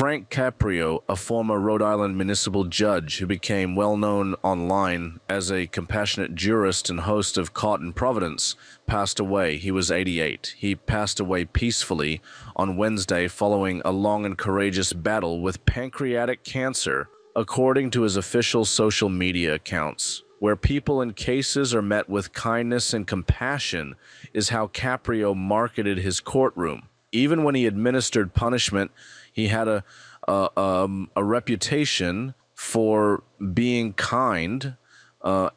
Frank Caprio, a former Rhode Island municipal judge who became well known online as a compassionate jurist and host of Caught in Providence, passed away. He was 88. He passed away peacefully on Wednesday following a long and courageous battle with pancreatic cancer, according to his official social media accounts. Where people in cases are met with kindness and compassion is how Caprio marketed his courtroom. Even when he administered punishment, he had a reputation for being kind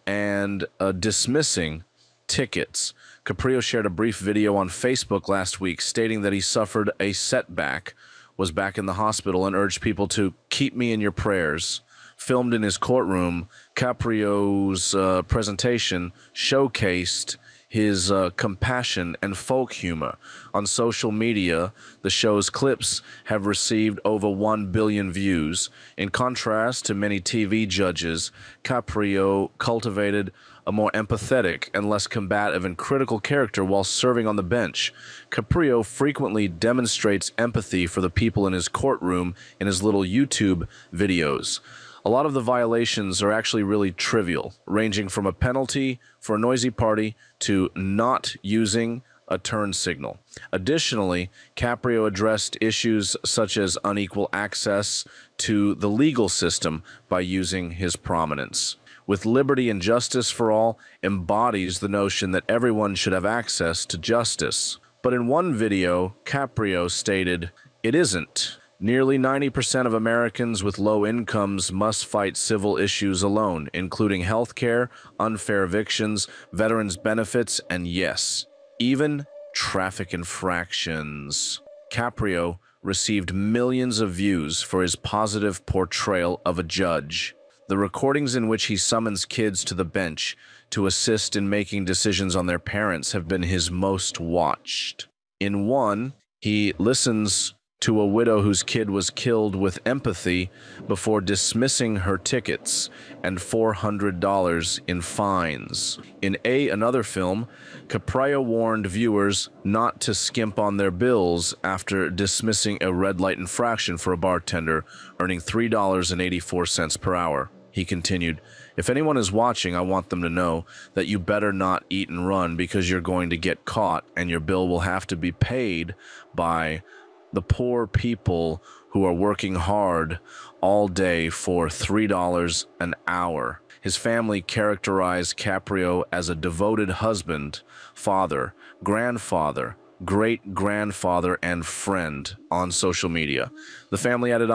and dismissing tickets. Caprio shared a brief video on Facebook last week stating that he suffered a setback, was back in the hospital, and urged people to keep me in your prayers. Filmed in his courtroom, Caprio's presentation showcased his compassion and folk humor. On social media, the show's clips have received over 1 billion views. In contrast to many TV judges, Caprio cultivated a more empathetic and less combative and critical character while serving on the bench. Caprio frequently demonstrates empathy for the people in his courtroom in his little YouTube videos. A lot of the violations are actually really trivial, ranging from a penalty for a noisy party to not using a turn signal. Additionally, Caprio addressed issues such as unequal access to the legal system by using his prominence. With liberty and justice for all, embodies the notion that everyone should have access to justice. But in one video, Caprio stated, "It isn't. Nearly 90% of Americans with low incomes must fight civil issues alone, including health care, unfair evictions, veterans' benefits, and yes, even traffic infractions." Caprio received millions of views for his positive portrayal of a judge. The recordings in which he summons kids to the bench to assist in making decisions on their parents have been his most watched. In one, he listens to a widow whose kid was killed with empathy before dismissing her tickets and $400 in fines. In another film, Caprio warned viewers not to skimp on their bills after dismissing a red light infraction for a bartender, earning $3.84 per hour. He continued, "If anyone is watching, I want them to know that you better not eat and run because you're going to get caught and your bill will have to be paid by the poor people who are working hard all day for $3 an hour." His family characterized Caprio as a devoted husband, father, grandfather, great-grandfather, and friend on social media. The family added,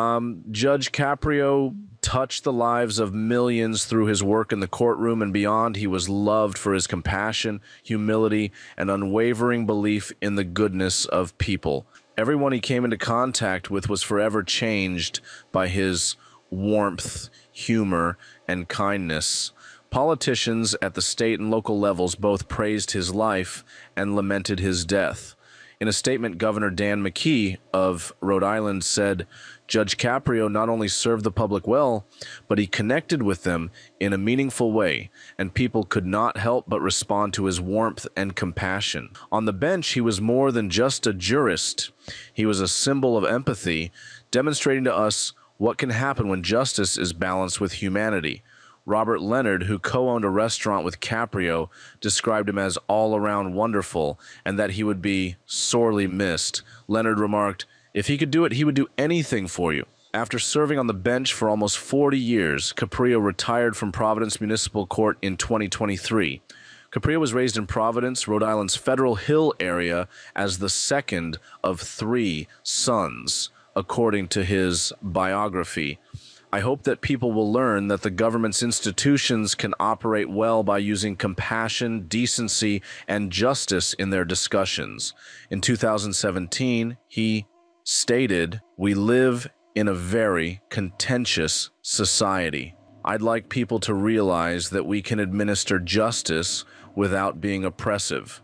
Judge Caprio touched the lives of millions through his work in the courtroom and beyond. He was loved for his compassion, humility, and unwavering belief in the goodness of people. Everyone he came into contact with was forever changed by his warmth, humor, and kindness. Politicians at the state and local levels both praised his life and lamented his death. In a statement, Governor Dan McKee of Rhode Island said, "Judge Caprio not only served the public well, but he connected with them in a meaningful way, and people could not help but respond to his warmth and compassion. On the bench, he was more than just a jurist. He was a symbol of empathy, demonstrating to us what can happen when justice is balanced with humanity." Robert Leonard, who co-owned a restaurant with Caprio, described him as all-around wonderful and that he would be sorely missed. Leonard remarked, "If he could do it, he would do anything for you." After serving on the bench for almost 40 years, Caprio retired from Providence Municipal Court in 2023. Caprio was raised in Providence, Rhode Island's Federal Hill area, as the second of 3 sons, according to his biography. "I hope that people will learn that the government's institutions can operate well by using compassion, decency, and justice in their discussions." In 2017, he stated, "We live in a very contentious society. I'd like people to realize that we can administer justice without being oppressive."